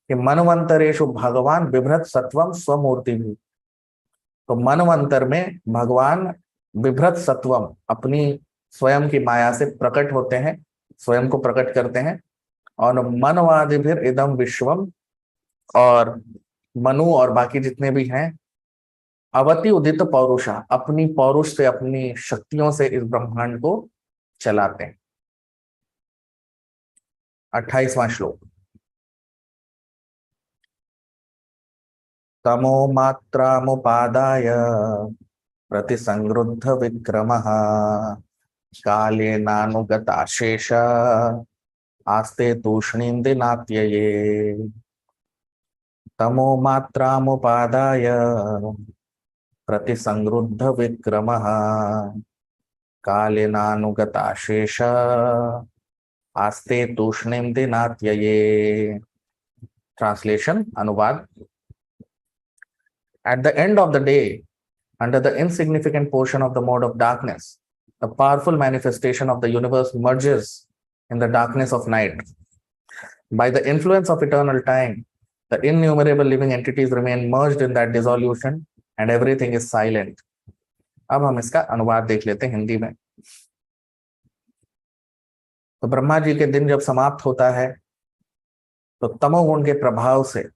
कि मनवंतरेषु भगवान बिभ्रत सत्वम स्वमूर्ति भी। तो मनवंतर में भगवान बिभ्रत सत्वम अपनी स्वयं की माया से प्रकट होते हैं, स्वयं को प्रकट करते हैं। और मनवादिभिर इदम विश्वम, और मनु और बाकी जितने भी हैं, अवति उदित पौरुषा, अपनी पौरुष से, अपनी शक्तियों से इस ब्रह्मांड को चलाते हैं। 28वां श्लोक। तमो मात्रामुपादाय प्रतिसंगृद्ध विक्रमः कालेनानुगताशेष आस्ते तूष्णीन्दिनात्यये। तमो मात्रामुपादाय प्रतिसंगृद्ध विक्रमः कालेनानुगताशेष आस्ते तूष्णीन्दिनात्यये। ट्रांसलेशन, अनुवाद। At the end of the day, under the insignificant portion of the mode of darkness, the powerful manifestation of the universe merges in the darkness of night. By the influence of eternal time, the innumerable living entities remain merged in that dissolution and everything is silent. अब हम इसका अनुवाद देख लेते हैं हिंदी में। तो ब्रह्मा जी के दिन जब समाप्त होता है तो तमोगुण के प्रभाव से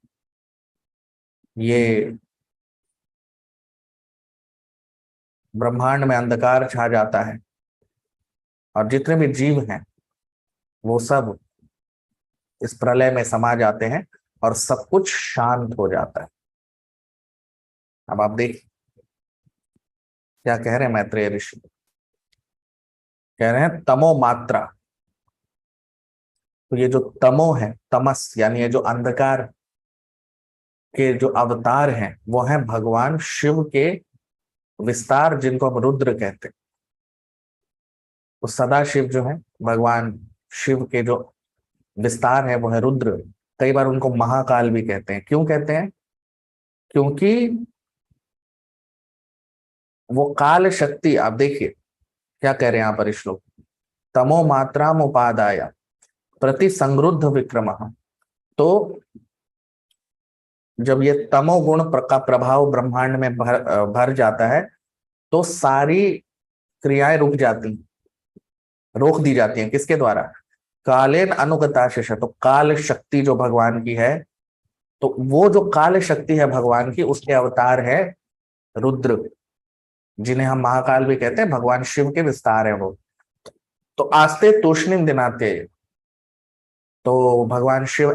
ये ब्रह्मांड में अंधकार छा जाता है और जितने भी जीव हैं वो सब इस प्रलय में समा जाते हैं और सब कुछ शांत हो जाता है। अब आप देख क्या कह रहे हैं मैत्रेय ऋषि, कह रहे हैं तमो मात्रा। तो ये जो तमो है, तमस, यानी ये जो अंधकार के जो अवतार हैं वो हैं भगवान शिव के विस्तार, जिनको हम रुद्र कहते हैं। तो सदा शिव जो है, भगवान शिव के जो विस्तार है वो है रुद्र। कई बार उनको महाकाल भी कहते हैं। क्यों कहते हैं? क्योंकि वो काल शक्ति, आप देखिए क्या कह रहे हैं यहाँ पर श्लोक, तमो मात्राम उपादाय प्रति संगृद्ध विक्रम। तो जब ये तमोगुण का प्रभाव ब्रह्मांड में भर जाता है तो सारी क्रियाएं रुक जाती, रोक दी जाती हैं। किसके द्वारा? कालेन अनुगताशेष। तो काल शक्ति जो भगवान की है, तो वो जो काल शक्ति है भगवान की, उसके अवतार है रुद्र, जिन्हें हम महाकाल भी कहते हैं। भगवान शिव के विस्तार है वो। तो आस्ते तूष्णीम दिनाते, तो भगवान शिव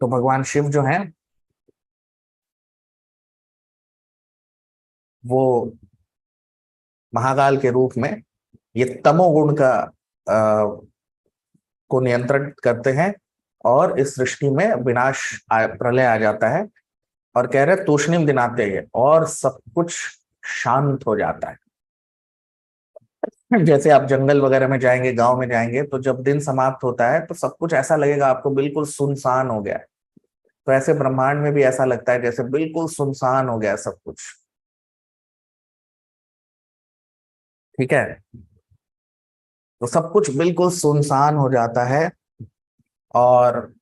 तो भगवान शिव जो हैं वो महाकाल के रूप में ये तमोगुण का को नियंत्रण करते हैं और इस सृष्टि में विनाश, प्रलय आ जाता है। और कह रहे तूष्णीम दिनाते हैं और सब कुछ शांत हो जाता है। जैसे आप जंगल वगैरह में जाएंगे, गांव में जाएंगे, तो जब दिन समाप्त होता है तो सब कुछ ऐसा लगेगा आपको बिल्कुल सुनसान हो गया है। तो ऐसे ब्रह्मांड में भी ऐसा लगता है जैसे बिल्कुल सुनसान हो गया सब कुछ। ठीक है, तो सब कुछ बिल्कुल सुनसान हो जाता है और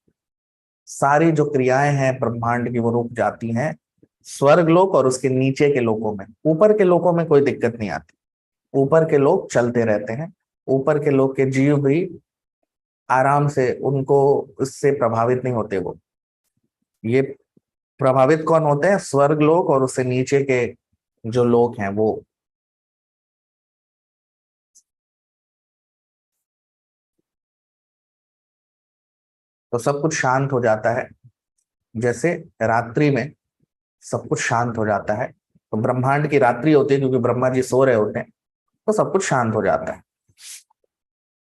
सारी जो क्रियाएं हैं ब्रह्मांड की वो रुक जाती हैं। स्वर्ग लोक और उसके नीचे के लोकों में, ऊपर के लोकों में कोई दिक्कत नहीं आती, ऊपर के लोग चलते रहते हैं, ऊपर के लोग के जीव भी आराम से, उनको उससे प्रभावित नहीं होते। वो ये प्रभावित कौन होते हैं? स्वर्ग लोक और उससे नीचे के जो लोग हैं वो। तो सब कुछ शांत हो जाता है, जैसे रात्रि में सब कुछ शांत हो जाता है। तो ब्रह्मांड की रात्रि होती है क्योंकि ब्रह्मा जी सो रहे होते हैं, तो सब कुछ शांत हो जाता है।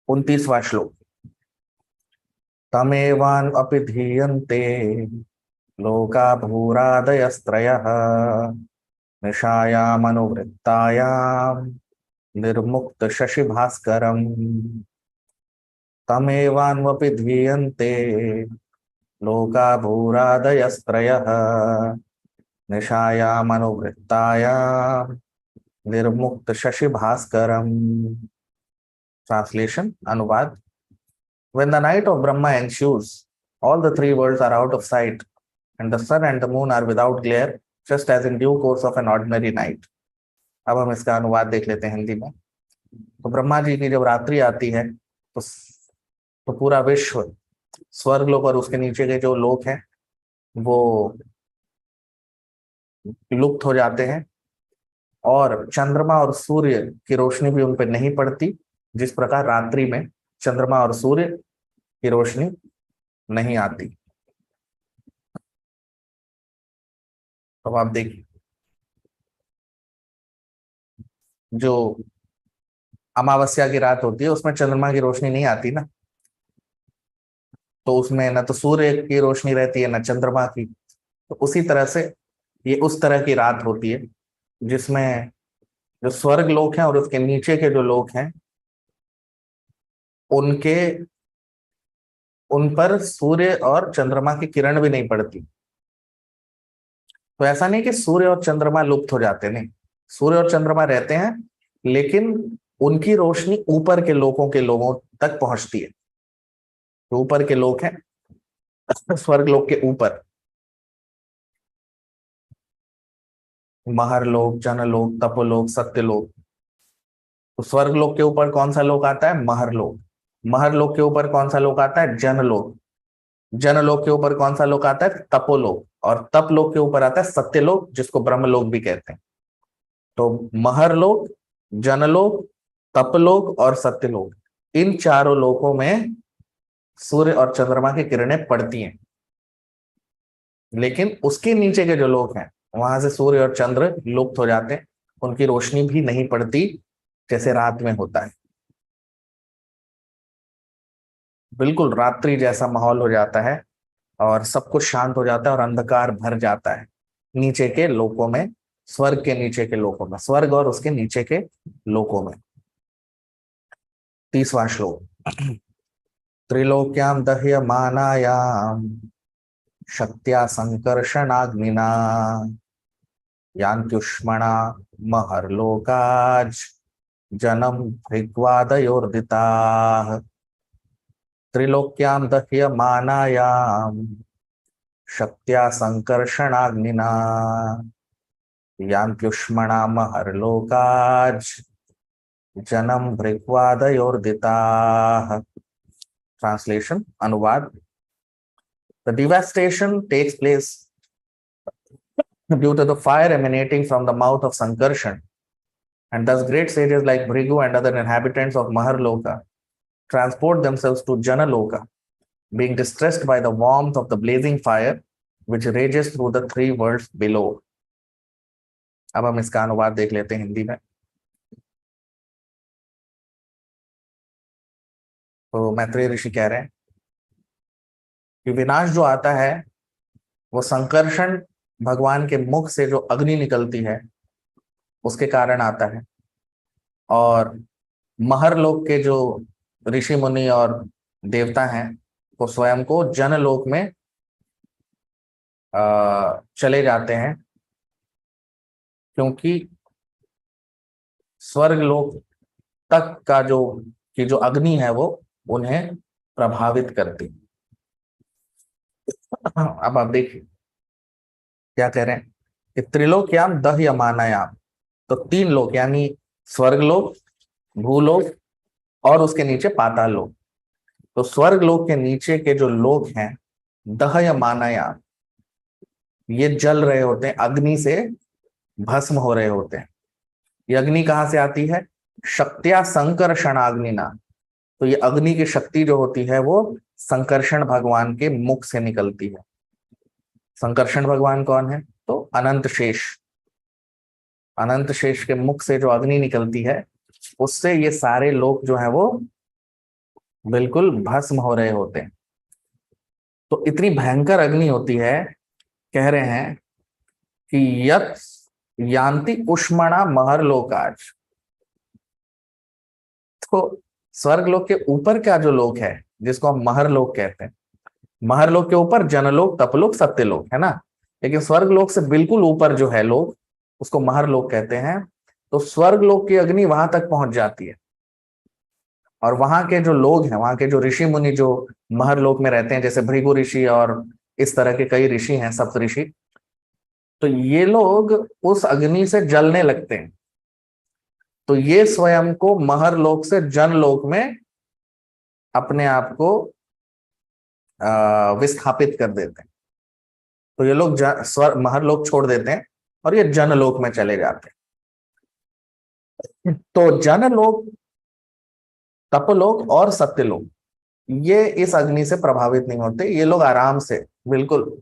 29वां श्लोक। तमेवान अपि धीयन्ते लोका भूरादयस्त्रयः निशायामनुवृत्तायाम निर्मुक्त शशि भास्करम। तमेवान्वपि ध्रियन्ते लोका भूरादयस्त्रयः निशायामनुवृत्तायाम निर्मुक्त शशि भास्करम। ट्रांसलेशन, अनुवाद। When the night of Brahma ensues, all the three worlds are out of sight, and the sun and the moon are without glare, just as in due course of an ordinary night. अब हम इसका अनुवाद देख लेते हैं हिंदी में। तो ब्रह्मा जी की जब रात्रि आती है तो पूरा विश्व, स्वर्ग लोक और उसके नीचे के जो लोक हैं वो लुप्त हो जाते हैं, और चंद्रमा और सूर्य की रोशनी भी उन पर नहीं पड़ती, जिस प्रकार रात्रि में चंद्रमा और सूर्य की रोशनी नहीं आती। अब आप देखिए, जो अमावस्या की रात होती है उसमें चंद्रमा की रोशनी नहीं आती ना, तो उसमें न तो सूर्य की रोशनी रहती है न चंद्रमा की। तो उसी तरह से ये उस तरह की रात होती है जिसमें जो स्वर्ग लोक हैं और उसके नीचे के जो लोक हैं उनके उन पर सूर्य और चंद्रमा की किरण भी नहीं पड़ती। तो ऐसा नहीं कि सूर्य और चंद्रमा लुप्त हो जाते, नहीं, सूर्य और चंद्रमा रहते हैं, लेकिन उनकी रोशनी ऊपर के लोकों के लोगों तक पहुंचती है। तो ऊपर के लोक हैं, स्वर्ग लोक के ऊपर महरलोक, जनलोक, तपोलोक, सत्यलोक। तो स्वर्ग लोक के ऊपर कौन सा लोक आता है? महरलोक। महरलोक के ऊपर कौन सा लोक आता है? जनलोक। जनलोक के ऊपर कौन सा लोक आता है? तपोलोक। और तपलोक के ऊपर आता है सत्यलोक, जिसको ब्रह्मलोक भी कहते हैं। तो महरलोक, जनलोक, तपलोक और सत्यलोक, इन चारों लोकों में सूर्य और चंद्रमा की किरणें पड़ती हैं, लेकिन उसके नीचे के जो लोक हैं वहां से सूर्य और चंद्र लुप्त हो जाते हैं, उनकी रोशनी भी नहीं पड़ती जैसे रात में होता है। बिल्कुल रात्रि जैसा माहौल हो जाता है और सब कुछ शांत हो जाता है और अंधकार भर जाता है नीचे के लोकों में, स्वर्ग के नीचे के लोकों में, स्वर्ग और उसके नीचे के लोकों में। 30वां श्लोक। त्रिलोक्याम दह्यमानायाम शक्त्या संकर्षणाग्निना यान्त्युष्मणा महर्लोकाज जनम भृग्वादयोर्दिताः। त्रिलोक्याम दह्यमानायाम शक्त्या संकर्षणाग्निना यान्त्युष्मणा महर्लोकाज जनम भृग्वादयोर्दिताः। ट्रांसलेशन, अनुवाद। The devastation takes place due to the fire emanating from the mouth of Sankarshan, and thus great sages like Bhrigu and other inhabitants of Maharloka transport themselves to Janaloka, being distressed by the warmth of the blazing fire which rages through the three worlds below. अब हम इसका अनुवाद देख लेते हैं हिंदी में। तो मैत्रेय ऋषि कह रहे हैं कि विनाश जो आता है वो संकर्षण, भगवान के मुख से जो अग्नि निकलती है उसके कारण आता है, और महरलोक के जो ऋषि मुनि और देवता हैं वो स्वयं को जनलोक में चले जाते हैं, क्योंकि स्वर्ग लोक तक का जो अग्नि है वो उन्हें प्रभावित करती। अब आप देखिए क्या कह रहे हैं त्रिलोक्याम दह्यमानायाम, तो 3 लोक यानी स्वर्गलोक, भूलोक और उसके नीचे पाताल लोक। तो स्वर्ग लोक के नीचे के जो लोक हैं, दह्यमानायाम, ये जल रहे होते हैं, अग्नि से भस्म हो रहे होते हैं। ये अग्नि कहाँ से आती है? शक्त्या संकर्षणाग्निना। तो ये अग्नि की शक्ति जो होती है वो संकर्षण भगवान के मुख से निकलती है। संकर्षण भगवान कौन है? तो अनंत शेष। अनंत शेष के मुख से जो अग्नि निकलती है, उससे ये सारे लोग जो है वो बिल्कुल भस्म हो रहे होते हैं। तो इतनी भयंकर अग्नि होती है, कह रहे हैं कि यत यान्ति उष्मणा महरलोकाज। तो स्वर्गलोक के ऊपर का जो लोक है, जिसको हम महरलोक कहते हैं, महरलोक के ऊपर जनलोक, तपलोक, सत्यलोक है ना, लेकिन स्वर्गलोक से बिल्कुल ऊपर जो है लोक, उसको महरलोक कहते हैं। तो स्वर्गलोक की अग्नि वहां तक पहुंच जाती है, और वहां के जो लोग हैं, वहां के जो ऋषि मुनि जो महरलोक में रहते हैं, जैसे भृगु ऋषि और इस तरह के कई ऋषि हैं, सप्त ऋषि, तो ये लोग उस अग्नि से जलने लगते हैं। तो ये स्वयं को महरलोक से जनलोक में अपने आप को विस्थापित कर देते हैं। तो ये लोग महरलोक छोड़ देते हैं और ये जनलोक में चले जाते हैं। तो जनलोक, तपलोक और सत्यलोक, ये इस अग्नि से प्रभावित नहीं होते। ये लोग आराम से, बिल्कुल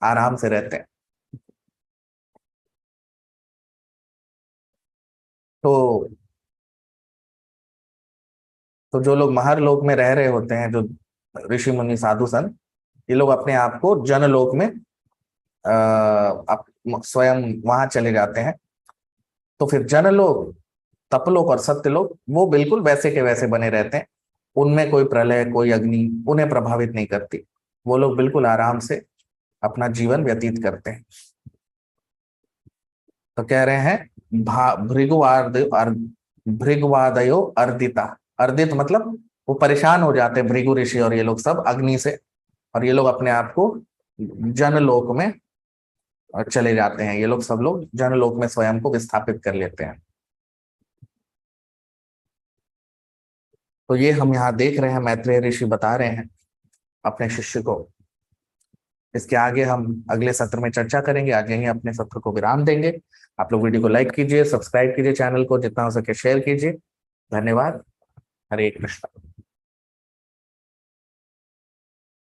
आराम से रहते हैं। तो जो लोग महरलोक में रह रहे होते हैं, जो ऋषि मुनि साधु संत, ये लोग अपने आप को जनलोक में स्वयं वहां चले जाते हैं। तो फिर जनलोक, तपलोक और सत्यलोक वो बिल्कुल वैसे के वैसे बने रहते हैं। उनमें कोई प्रलय, कोई अग्नि उन्हें प्रभावित नहीं करती। वो लोग बिल्कुल आराम से अपना जीवन व्यतीत करते हैं। तो कह रहे हैं भृगुवादयो अर्दिता। अर्दित मतलब वो परेशान हो जाते हैं, भृगु ऋषि और ये लोग सब अग्नि से, और ये लोग अपने आप को जनलोक में चले जाते हैं। ये लोग सब लोग जनलोक में स्वयं को विस्थापित कर लेते हैं। तो ये हम यहाँ देख रहे हैं, मैत्रेय ऋषि बता रहे हैं अपने शिष्य को। इसके आगे हम अगले सत्र में चर्चा करेंगे। आज यहीं अपने सत्र को विराम देंगे। आप लोग वीडियो को लाइक कीजिए, सब्सक्राइब कीजिए, चैनल को जितना हो सके शेयर कीजिए। धन्यवाद। हरे कृष्ण।